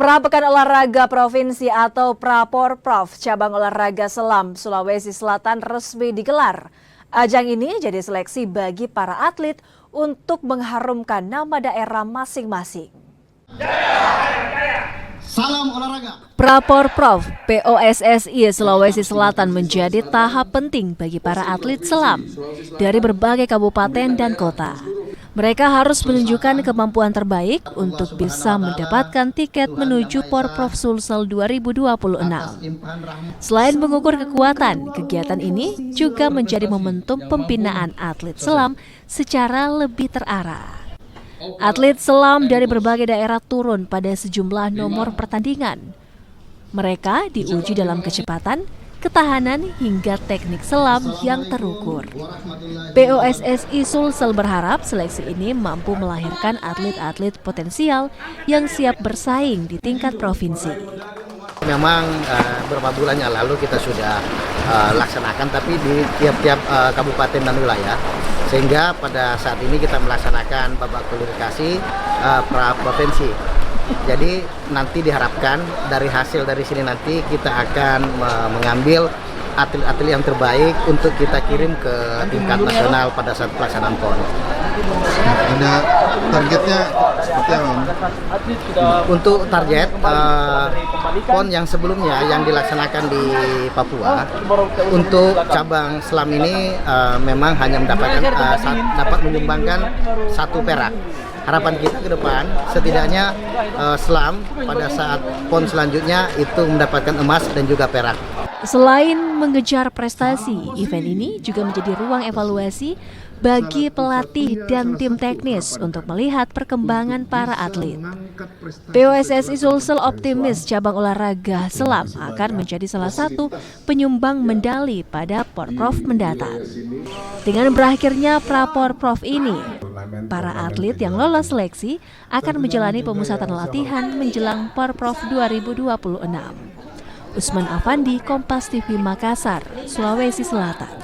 Prapekan Olahraga Provinsi atau Praporprov cabang olahraga Selam Sulawesi Selatan resmi digelar. Ajang ini jadi seleksi bagi para atlet untuk mengharumkan nama daerah masing-masing. Salam olahraga. Praporprov POSSI Sulawesi Selatan menjadi tahap penting bagi para atlet selam dari berbagai kabupaten dan kota. Mereka harus menunjukkan kemampuan terbaik untuk bisa mendapatkan tiket menuju Porprov Sulsel 2026. Selain mengukur kekuatan, kegiatan ini juga menjadi momentum pembinaan atlet selam secara lebih terarah. Atlet selam dari berbagai daerah turun pada sejumlah nomor pertandingan. Mereka diuji dalam kecepatan, ketahanan hingga teknik selam yang terukur. POSSI Sulsel berharap seleksi ini mampu melahirkan atlet-atlet potensial yang siap bersaing di tingkat provinsi. Memang beberapa bulan yang lalu kita sudah laksanakan, tapi di tiap-tiap kabupaten dan wilayah. Sehingga pada saat ini kita melaksanakan babak kualifikasi pra-provinsi. Jadi nanti diharapkan dari hasil dari sini nanti kita akan mengambil atlet-atlet yang terbaik untuk kita kirim ke tingkat nasional pada saat pelaksanaan PON. Ada targetnya seperti apa? Untuk target PON yang sebelumnya yang dilaksanakan di Papua, untuk cabang selam ini memang hanya mendapatkan dapat menyumbangkan 1 perak. Harapan kita ke depan setidaknya selam pada saat PON selanjutnya itu mendapatkan emas dan juga perak. Selain mengejar prestasi, event ini juga menjadi ruang evaluasi bagi pelatih dan tim teknis untuk melihat perkembangan para atlet. POSSI Sulsel optimis cabang olahraga selam akan menjadi salah satu penyumbang medali pada Porprov mendatang. Dengan berakhirnya Praporprov ini, para atlet yang lolos seleksi akan menjalani pemusatan latihan menjelang Porprov 2026. Usman Afandi, Kompas TV Makassar, Sulawesi Selatan.